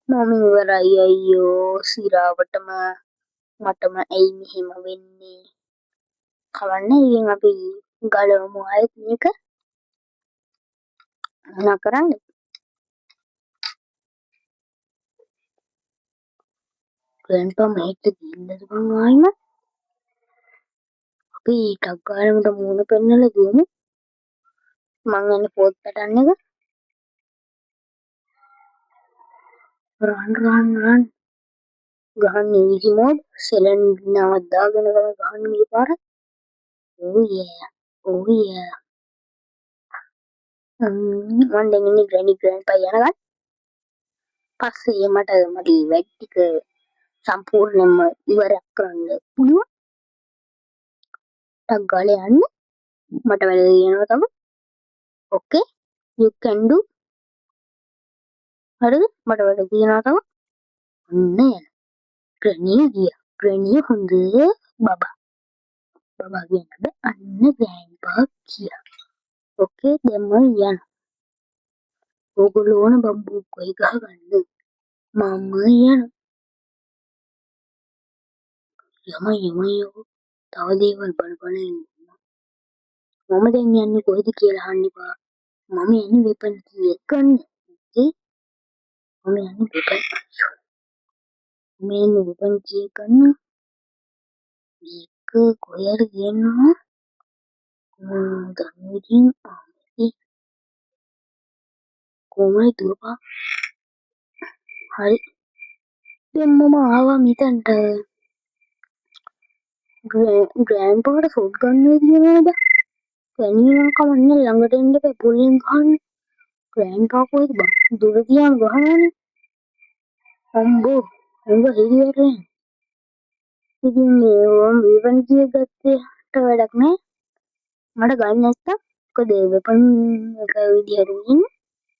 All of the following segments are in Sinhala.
මම ඉවරයි අයියෝ සිරාවටම මටම ඇයි මෙහෙම වෙන්නේ කවන්නේ ඉතින් අපි ගලවමු ආයෙත් මේක මොනා කරන්නේ ග්‍රෑන්ඩ්පා මහිට ගිහිල්ලද බං ආයිම අපි ටක් ගාලා මට මූණ පෙන්නලා දුවමු මං යන්නේ ෆෝත් පැටර්න් එක රන් ගහන්න ඊසි මෝඩ් සෙලන් නවත් දාගෙන ගහන්න මේ පාර ඕ යේ ඕ යේ මම දැන් ඉන්නේ ග්‍රෑන්ඩ්පා යනකම් පස්සේ මට මගේ වැඩ ටික සම්පූර්ණයෙන්ම ඉවරයක් කරන්න පුළුවන් ටක් ගාලා යන්න මට වැඩ තියෙනවා තව ඕකේ you can do හරිද මට වැඩ තියෙනවා තව ඔන්න යන ග්‍රැනී ගියා ග්‍රැනී හොඳ බබා කියන්න බෑ අන්න ග්‍රෑන්ඩ්පා ගියා ඕකේ දැන් මම යනවා ඕගොල්ලෝ ඕන බම්බු කොයි ගහගන්න මම යමයෝ තව දේවල් බලපන් මම දැන් යන්නේ කොහෙද කියලා අහන්න එපා මම යන්නේ වෙපන් කීයක් ගන්න ඕකේ මම යන්නේ වෙපන් කීයක් ගන්න මේක කොහේ හරි ගියනවා දන්නවකින් කොහොමයි දුවපා හරි දැන් මම ආවා මෙතනට ග්‍රෑන්ඩ්පාට ෂොට් ගන්න තියෙනවද ගෑනියන් කමන්නේ ළඟට එන්න එපා පොලියෙන් ගහන්න ග්‍රෑන්ඩ්පා කොහෙද බං දුර ගියාම ගහනවනේ අම්බෝ උඹ හිරියට ඉතින් මේ වම් වෙපන් කීයක් ගත්තට වැඩක් නෑ මට ගන්න නැත්තම් මොකද වෙපන් එක විදිහට ඉන්න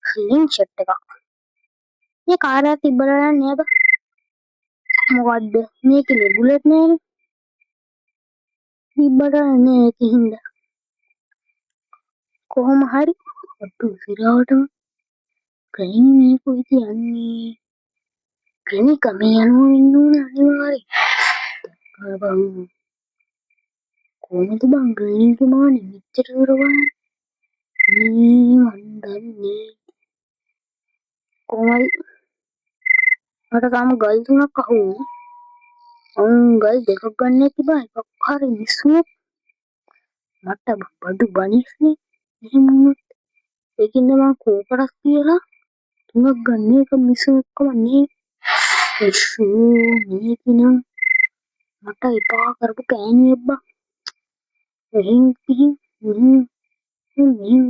ෆිලින් ෂොට් එකක් මේ කාර්යයක් තිබ්බලා නෑ බං මොකද්ද මේකේ බුලට් නෑනේ තිබ්බට නෑ ඒකින්ද කොහොම හරි ඔට්ටු සිරාවටම ග්‍රැනි මේ කොහෙද යන්නේ ග්‍රැනි කමේ යනවා වෙන්න ඕන අනිවාර්යෙන් බං කොහොමද බං ග්‍රැනිගේ මානේ මෙච්චර දුර බලන්න මේ මන් දන්නේ කොහොමයි මට තාම ගල් තුනක් අහුවුණා ගල් දෙකක් ගන්න ඇති බං එකක් හරි මිස් වුණොත් මට බඩු බනිස්නේ එහෙම වුණොත් ඒකින්ද මං කෝකටස් කියලා තුනක් ගන්න එක මිස් වුණොත් කමන්නේ මේකනම් මට එපා කරපු කෑනියක් බං එහෙන් පිහින් මෙහෙන්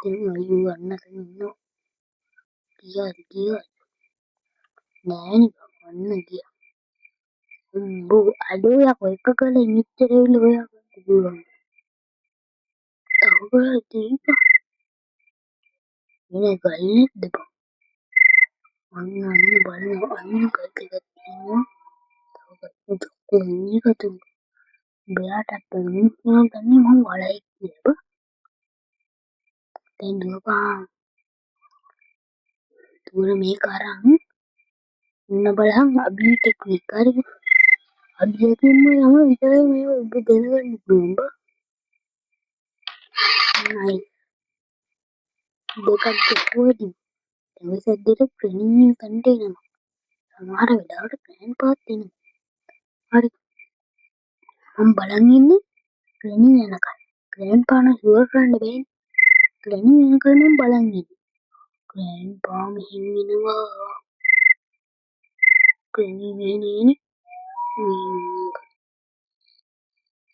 දැන් අයියෝ අන්නතන ඉන්නවා ගියා නෑනේ අන්න ගියා උඹ අඩෝ යකෝ එක කලේ මෙච්චර වෙල හොයාගන්න පුළුවන් තව කරලා දීපන් මේ ගල් නැද්ද බං අන්න බලන්න අන්න ගල් ටිකක් තියෙනවා තව ගල් කොහොමද බයාටත් බලන්න ගන්නේ මම වලයි කියලා දැන් දුවපන් දුර මේක අරන් ඉන්න බලහන් අභි ටෙක්නික් හරිද අභියකින්ම යම විතරයි මේ ඔබ දැනගන්න පුළුවන් බා නයි දෙකක් දෙකුවදී ඒ සද්දෙට ප්‍රණීය කන්ට එනවා සමහර වෙලාවට ප්ලෑන් පාත් වෙනවා හරි මම බලන් ඉන්නේ ප්‍රණීය යනකම් ග්‍රෑන්ඩ් පාන ෂුවර් කරන්න බෑනේ ප්‍රණීය යනකම් මම බලන් ඉන්නේ ග්‍රෑන්ඩ් පා මෙහෙම එනවා ප්‍රණීය නේනේ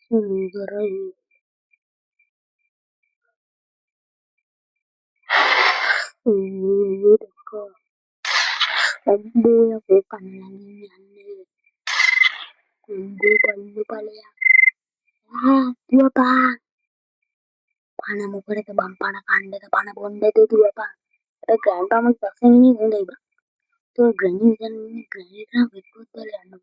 සුගරයි දෙක අම්බෝ යකෝ කන්නන් යන්නේ කුඹු පල්ලු ඵලයක් දුවපන් පන මොකටද බම් පන කණ්ඩද පන බොණ්ඩද දුවපන් ඒ ග්‍රෑන්ඩ්පාම පස්සෙන් ඉන්නේ හොඳයි බං તો ગ્રેની ગ્રેનીના વિપુત લેવાનું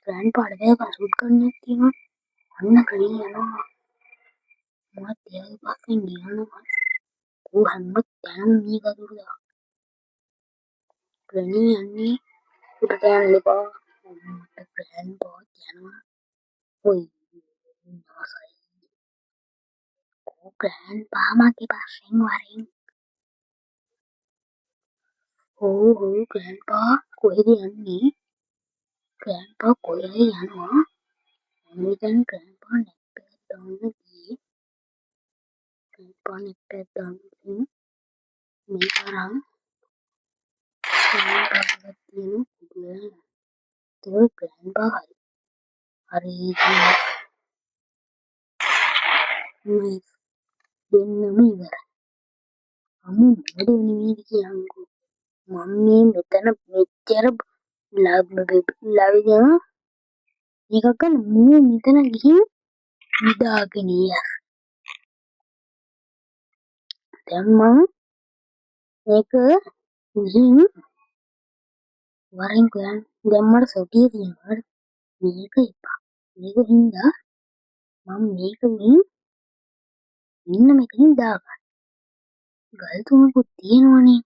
ગ્રેન્ડ પાડવે પાસુટ કરને තියෙනවා අන්න ග්‍රේනි යනවා මම තියාගේ පස්සෙන් ගියනවා ඌ හැම තැනම මේ කතුරුද ග්‍රැනී යන්නේ උඩට යන්න එපා. මට ග්‍රෑන්ඩ්පා යනවා. ඔයි නාසයි. ග්‍රෑන්ඩ්පා මගේ පස්සෙන් වරෙන්. ඔව් ග්‍රෑන්ඩ්පා කොහෙද යන්නේ? ග්‍රෑන්ඩ්පා කොහෙද යනවා? මම දැන් ග්‍රෑන්ඩ්පා නැප් එකක් දාන්න ගියේ. ග්‍රෑන්ඩ්පා නැප් එකක් දාන්න ගිහින් මේක අරන් ග්‍රෑන්ඩ්පාට තියෙන කුඩුව. ඒක ග්‍රෑන්ඩ්පා හරි මේ දෙන්නම ඉවරයි. අමු මොකද නෙමෙයි කියන්නකෝ. මම මේ මෙතන මෙච්චර ලවිදම එකක මූ මෙතන ගිහින් නිදාගෙන ඉයක්. දැන් මම මේක ගිහින් වරෙන් ගියන් දැන් මට සතිය තියෙනවා. මේක එපා. මේක හින්දා මම මේක ගිහින් ඉන්න මෙතනින් දාගන්න. ගල් තුනකුත් තියෙනවනේ.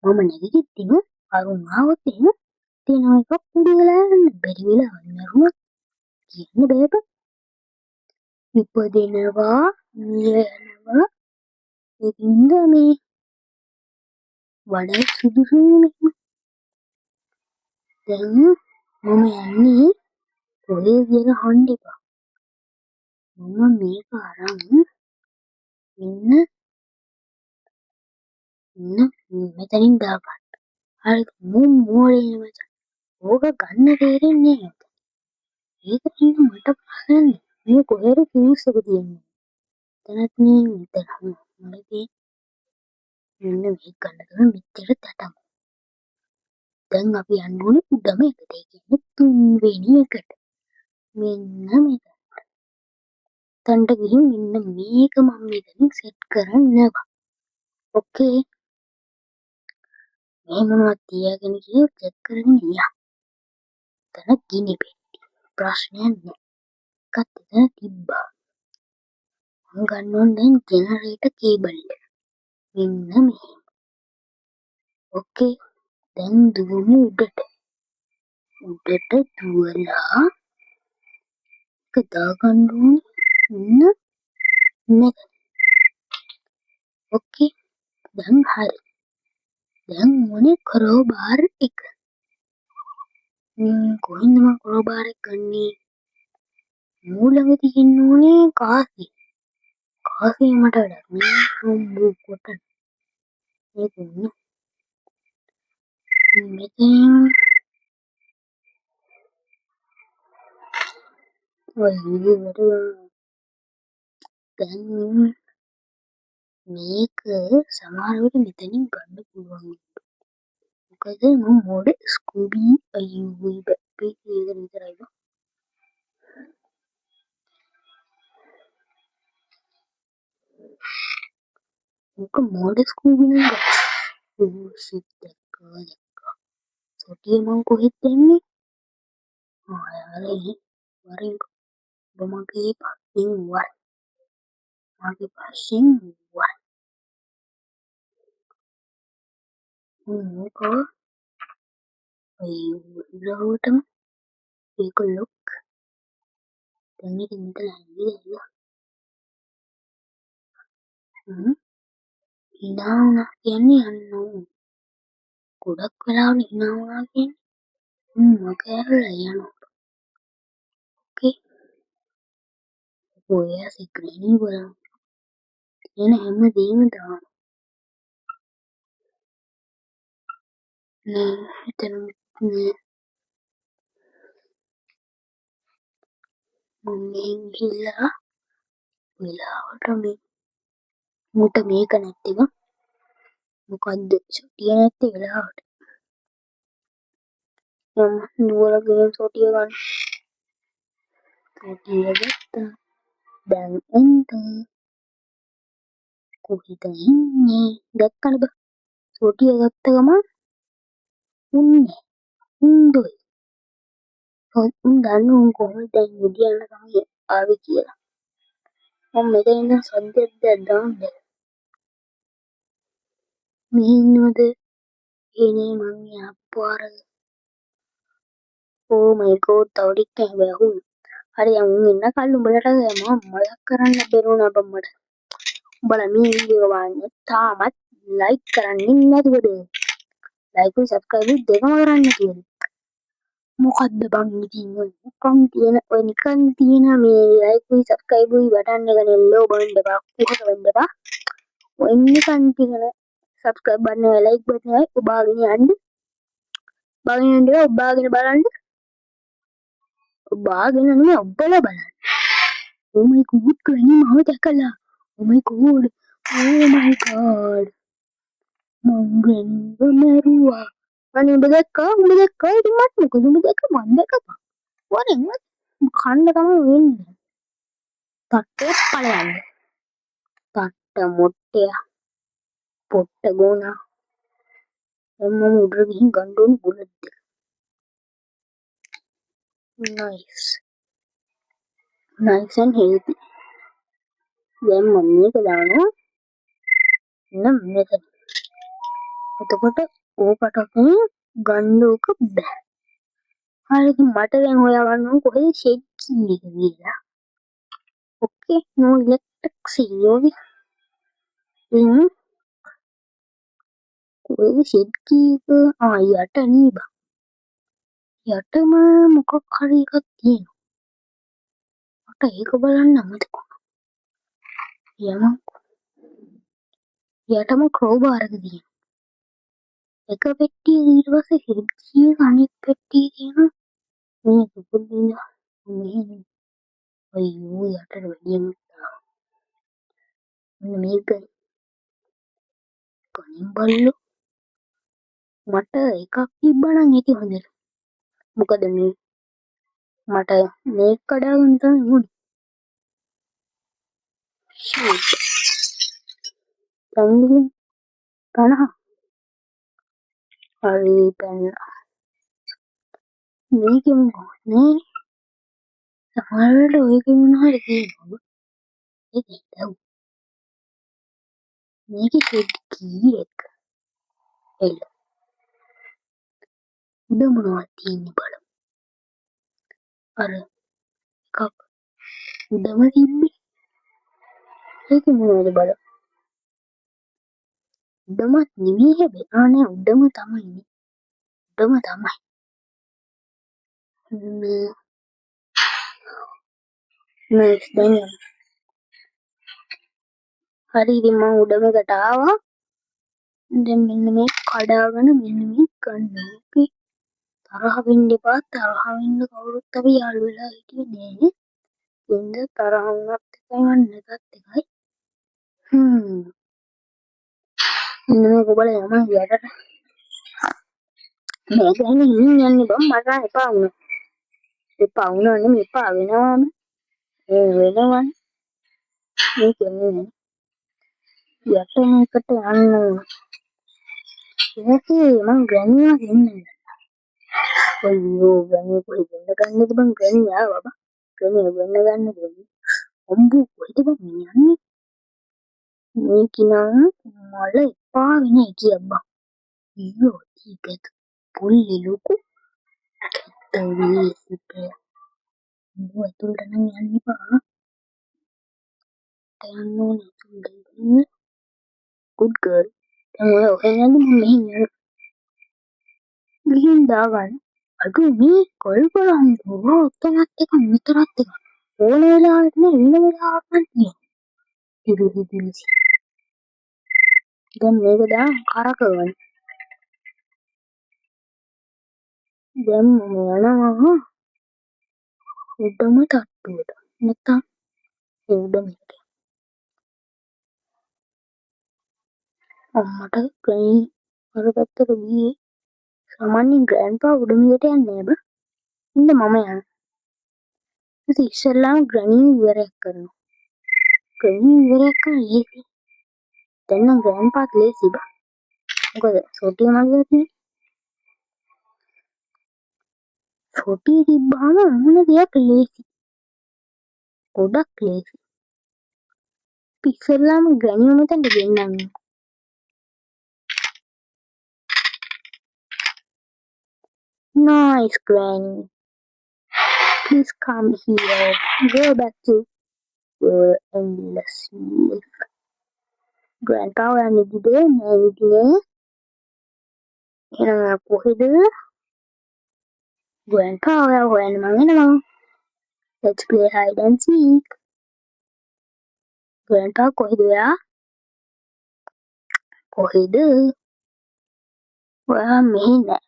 මම නැගිටින්න අරුන් ආවොත් එහෙම තියෙන එකක් පුඩු වෙලා යන්න බැරි වෙලා අන්නරුම කියන්න බෑ. ඉපදිනවා මියනවා ඒකින්ද මේ වඩා සුදුසුයි මෙහෙම. දැන් මම යන්නේ කොහේ කියලා අහන්න එපා. මම මේක අරන් ඉන්න මෙතනින් දාගන්න. හරි මෝඩේ මචං. ඕක ගන්න තේරෙන්නේ නැහැ. ඒක හින්ද මට බලන්න මේ කොහෙද ෆියුස් එක තියෙන්නේ. එතනත් නේ මෙතන මලකේ මෙන්න මේක ගන්න තමයි මෙච්චර තටම. දැන් අපි යන්න ඕනේ උඩම එකට. ඒ කියන්නේ තුන්වෙනි එකට. මෙන්න මේක. තන්ට ගිහින් මෙන්න මේක මම මෙතනින් සෙට් කරන්නවා. ඕකේ. මේ මොනවද තියාගෙන කියලා චෙක් කරගෙන ඉන්න. තන ගිනි පෙට්ටි. ප්‍රශ්නයක් නෑ. එකත් එතන තිබ්බා. මම ගන්න ඕනේ දැන් ජෙනරේටර් කේබල් එක. මෙන්න මෙහෙම. ඕකේ. දැන් දුවමු උඩට. උඩට දුවලා ඒක දාගන්න ඕනේ. මෙතන. ඕකේ. දැන් හරි. දැන් මොනේ ක්‍රෝබාර් එක. කොහෙන්ද මම ක්‍රෝබාර් එක ගන්නේ? මූලඟ තියෙන්න ඕනේ කාසි. කාසි මට වැඩක් නෑ. හම්බු කොටන. ඒක නේ. මෙතෙන් ඔය විදිහට දැන් මේක සමහර විට මෙතනින් ගන්න පුළුවන්. මොකද මම මොඩ ස්කූබී අයියෝ බැපේ ඒක විතරයි බා. මොක මොඩ ස්කූබී නේද? ඕ ෂිට් දැක්කා. සොටිය මං කොහෙද දෙන්නේ? යාළුවනේ වරෙන් ඔබ මගේ පස්සෙන් වර. මගේ පස්සෙන් වර. මොකෝ අයියෝටම ඒක ලොක්. දැන් මේක මෙතන ඇවිල්ලා hina වුණා කියන්නේ යන්න ඕන. ගොඩක් වෙලාවට hina වුණා කියන්නේ මගහැරලා යනවා. ඕකේ. ඔය සිග්‍රේනි වල තියෙන හැම දෙයක්ම දාන්න. නේ එතන මේ මම ගිහලා වෙලාවට මේ මුට මේක නැත්තේම මොකද්ද සොටිය නැත්තේ වෙලාවට මම නුවරගෙන සොටිය ගන්න. සොටිය ගත්තා. දැන් එන්න කොහෙද ඉන්නේ දැක්කද බා සොටිය ගත්ත ගමන් උන්නේ උන්දොයි උන් දන්න උන් කොහොමද දැන් විදියන්න තමයි ආවේ කියලා. මම මෙතන ඉඳන් සද්දයක් දාන්න මෙහි ඉන්නවද ini mangnya apa? Oh my god, tadi kayak bahu. Ada yang minta kalau berada ya mau malah karena beruna bamad. Bala mi video banyak tamat like karena ingat gue like subscribe deh orang itu. Mukadda bang tinggal kan tiana kan tiana mi like subscribe button dengan yellow button deba kuka deba. Ini kan tinggal subscribe button like button ubahnya anda. Bagin dia ubahnya balan ubahnya ni ubbala balan. Oh my god, kani mau takala. Oh my god. Oh my god. Mangani benerua. Ani bedeka itu mat ko bedeka mandeka. Wari mat khanda kama win. Tatte palayan. Tatta motte potta gona. Emma mudra gihin gandon bulad. Nice. Nice and healthy. Then mummy ka dano. Na mummy ka. එතකොට ඕකට අපි ගන්නෝක බෑ. හරි මට දැන් හොයාගන්න ඕන කොහෙද ෂෙඩ් කී එක කියලා. ඕකේ no electric ඕකේ. එහෙනම් කොහෙද ෂෙඩ් කී එක? යට නේ බං. යටම මොකක් හරි එකක් තියෙනවා. මට ඒක බලන්න අමතක වුණා. යමක් යටම ක්‍රෝබාර් එක තියෙනවා. එක පෙට්ටියක ඊට පස්සේ ෂෙඩ් කී එක අනෙක් පෙට්ටියේ තියෙනවා. මේ සුපුරුදු මේ අයියෝ යටට වැඩියෙන් මෙන්න මේක කණින් බල්ලෝ මට එකක් තිබ්බනම් ඒක හොඳට. මොකද මේ මට මේක කඩාගන්න තමයි ඕනේ. ෂූට් 50 හරි දැන් මේකෙම නෑ සමහර වෙලාවට ඔයකෙ මොනවා හරි තියෙනවා. ඒක හිතව මේකේ ෂෙඩ් කී එක එළ උඩ මොනවද තියෙන්නේ බලමු. අර එකක් උඩම තිබ්බේ ඒක මොනවද බලමු. උඩමත් නෙමෙයි හැබැයි නෑ උඩම තමයි නේ. උඩම තමයි. නයිස් දැන් යමු. හරි ඉතින් මම උඩම එකට ආවා. දැන් මෙන්න මේ කඩාගෙන මෙන්න මේ ගන්න ඕකේ. තරහ වෙන්න එපා. තරහ වෙන්න කවුරුත් අපි යාළු වෙලා හිටියේ නෑ. එන්න තරහ වුණත් එකයි මම නැතත් එකයි. මෙන්න මේක බලලා යමන් යටට. මේක එහෙනම් හිමින් යන්නේ බං මට නම් එපා වුණා. එපා වුණා නෙමෙයි එපා වෙනවම. ඒ වෙනවනේ. මේක නෙමෙයි. යට මේකට යන්න ඕන. ඒකේ මං ග්‍රැනියා දෙන්නේ. අයියෝ ග්‍රැනිය කොහෙද ගන්නද බං ග්‍රැනිය ආවා බං. ග්‍රැනිය ගන්න දෙන්නේ. අම්බු කොහෙද බං යන්නේ? මේකිනම් මල එපා වෙන එකියක් බං. අයියෝ ටිකක් පොල්ලි ලොකු. තවි සිපේ. ඇතුළට නම් යන්න එපා. යන්න ඕනේ ඇතුළට. good girl. දැන් ඔය ඔහෙන් යන්නේ මම මෙහෙන් යනවා. ගිහින් දාගන්න. අඩු මේ කොල් බලන්න ඔතනත් එක මෙතනත් එක. ඕන වෙලාවට නේ වෙන වෙලාවට නම් තියෙන්නේ. පිළිසි. දැන් මේක දාන්න කරකවන්න. දැන් මම යනවා උඩම තට්ටුවට. නැත්තම් ඒ උඩම එකට. අම්මට ග්‍රැනි අර පැත්තට ගියේ. සාමාන්‍යයෙන් ග්‍රෑන්ඩ්පා උඩම එකට යන්නේ නෑ බං. ඉන්න මම යනවා. ඉතින් ඉස්සෙල්ලාම ග්‍රැනි ඉවරයක් කරනවා. ග්‍රැනි ඉවරයක් කරන්න ලේසි. දැන් නම් ග්‍රෑන්ඩ්පාත් ලේසි බං. මොකද සෝටිය මගේ තියෙන්නේ. සෝටිය තිබ්බාම මොන දෙයක් ලේසි. ගොඩක් ලේසි. ඉස්සෙල්ලාම ග්‍රැනිව මෙතනට ගෙන්නන්න. Nice, Granny. Please come here. Go back to your endless sleep. Grandpa වෑනිදිද නැවිදිනේ එහෙනම් කොහෙද Grandpa ඔයා හොයන්න මං එනවා Let's play hide and seek Grandpa කොහෙද ඔයා කොහෙද ඔයා මෙහෙ නෑ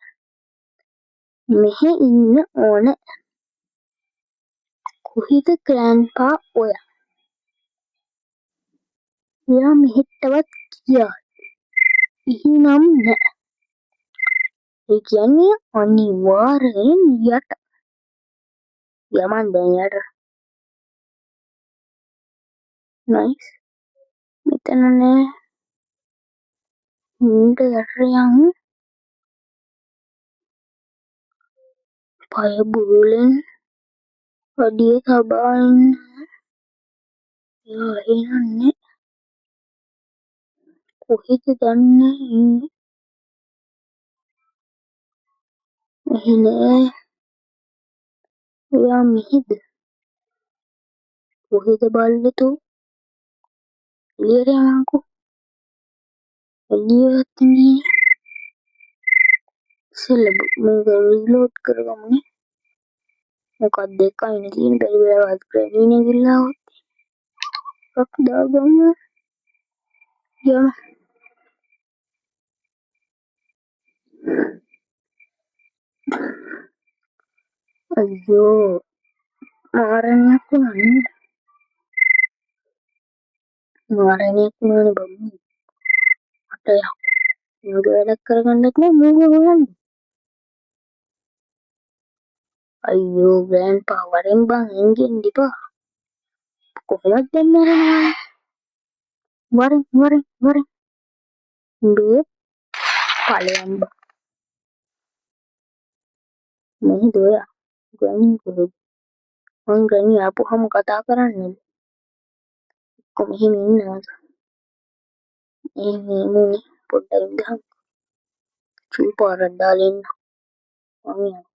මෙහෙ ඉන්න ඕන කොහෙද Grandpa ඔයා එයා මෙහෙටවත් ගියා එහෙනම් නෑ ඒ කියන්නේ අනිවාර්යෙන් යට යමන් දැන් යට nice මෙතන නෑ මීට යට යමු පය බුරුලෙන් අඩිය තබා ඉන්න එයා එහෙනන්නේ කොහෙද දන්නේ ඉන්නේ මෙහෙ නෑ එයා මෙහෙද කොහෙද බල්ලතෝ එළියට යන්නකෝ එළියට නෑ ඉස්සෙල්ලා මේක රීලෝඩ් කරගමුනේ මොකක්ද එකයිනේ තියෙන බැරි වෙලාවත් ග්‍රැනීනේ ගිල්ලා එකක් දාගමු යම අයියෝ මාරණයක් වුණානේ මාරණයක් වුණානේ බම්මු මට මේක වැඩක් කරගන්නත් නෑ මූග හොයන්න අයියෝ ග්‍රෑන්ඩ්පා වරෙන් බං එන්ගෙන් දිපා කොහොමද දැන් මරනවා වරෙන් උඹේ ඵලයන් බං මොහොද ඔයා ග්‍රෑන්ඩ් කොහෙද මං ග්‍රෑන්ඩ් ආපුවම කතා කරන්නද කොහොම එහෙම ඉන්නවද එහෙම පොඩ්ඩක් ඉඳහන් චූ පාරක් දාලා එන්න මං යනවා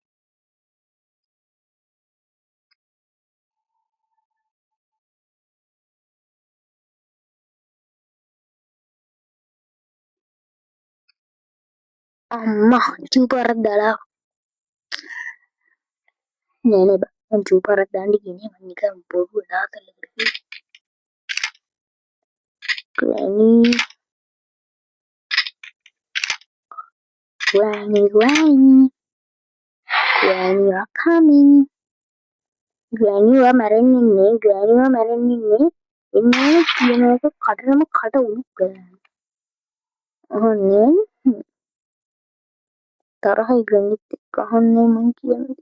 අම්මා චූ පාරක් දාලා නෑ බං මං චූ පාරක් දාන්න ගියේ මං නිකන් බොරු දාතලකට ග්‍රෑනි Granny are coming Granny ඔයා මැරෙන්න ඉන්නේ Granny ඔයා මැරෙන්න ඉන්නේ එන්නේ කියන එක කටරම කට උණු කරන්නේ අහන්නේ තරහයි Grannyත් එක්ක අහන්නේ මං කියන්නේ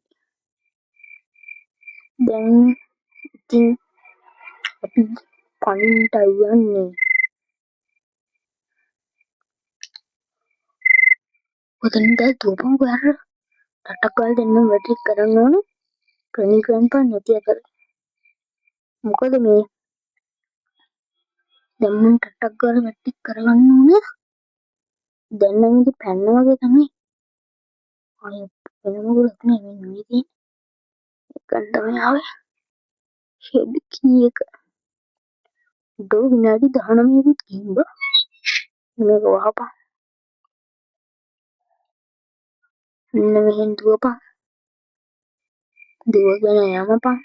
දැන් ඉතින් අපි පණින්ටයි යන්නේ ඔතන දැන් දුවපන් ගාර ටටක් ගාලා දෙන්නම් වැටි කරන්න ඕනේ Granny Grandpa නැති අතර මොකද මේ දැන් මම ටටක් ගාලා වැටි කරගන්න ඕනේ දැන් නම් ඉතින් පැන්න වගේ තමයි ආයේ වෙන මොකද නෙමෙයි ඉතින් එකන් තමයි ආවේ ෂෙඩ් කී එක දෝ විනාඩි 19කුත් ගිහින් බා මේක වහපන් මෙන්න මෙහෙන් දුවපන් දුවගෙන යමපන්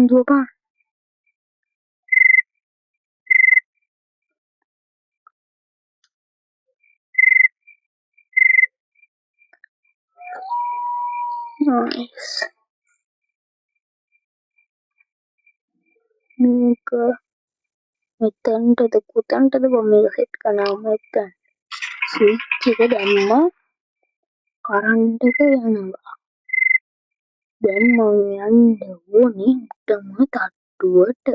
දුවපන් නයිස් මේක මෙතනටද කොතනටද බෝ මේක සෙට් කරනවා මෙතන ස්විච් එක දැම්මා කරන්ට් එක යනවා දැන් මම යන්න ඕනේ උඩම තට්ටුවට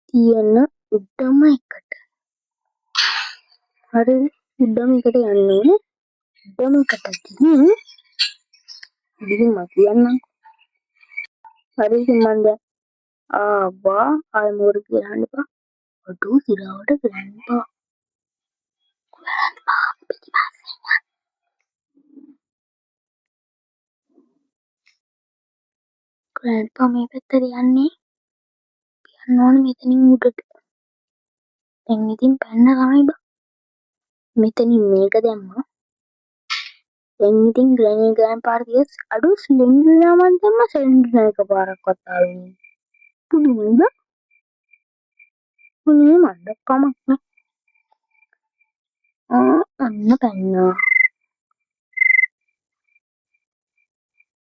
තියෙන උඩම එකට හරි උඩම එකට යන්න ඕනේ උඩම එකට ගිහින් මම කියන්නම් හරි ඉතින් මම දැන් ආවා ආය මොකද කියලා අහන්න එපා අඩෝ සිරාවට ග්‍රෑන්ඩ්පා ග්‍රෑන්ඩ්පා මේ පැත්තට යන්නේ. යන්න ඕනේ මෙතනින් උඩට. දැන් ඉතින් පැන්න තමයි බා. මෙතනින් මේක දැම්මා. දැන් ඉතින් ග්‍රෑන්ඩ්පාට තියස් අඩු සිලින්ඩර් යාමක් දැම්ම සිලින්ඩර් එකපාරක්වත් ආවේ නෑ. පුදුමයි බා. මොනේ මන්ද කමක් නෑ. අන්න පැන්නා.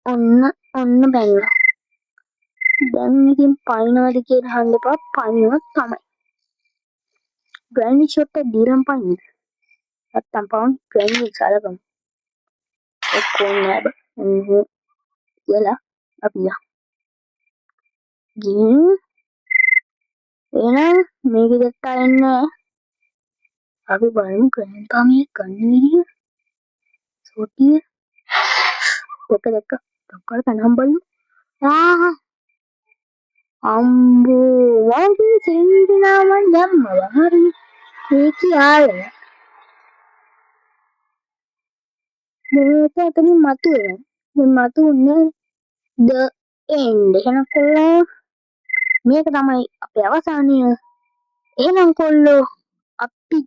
ඔන්න පැන්නා. දැන් ඉතින් පයින්නවද කියලා අහන්න එපා. පයින්නවා තමයි. ග්‍රෑන්ඩ් ෂොට් එක දීලම පයින්න. නැත්තම් පවුන් ග්‍රෑන්ඩ් සලකමු. ඔක්කොම නෑ බා. කියලා අපි යමු. ගිහින් එහෙනම් මේක දෙත්තා එන්නේ අපි බලමු ග්‍රෑන්ඩ්පා මේ ගන්න විදිය. සෝටිය දෙක ඩොක්කර කනම් බලමු. අම්බෝ වගේ සින්දිනාවන් දැම්මවා හරි ඒක යාළුවා මේක එතනින් මතුවෙනවා මතුන්නේ ද එන්ඩ් එහෙනම් කොල්ලෝ මේක තමයි අපේ අවසානය එහෙනම් කොල්ලෝ අපි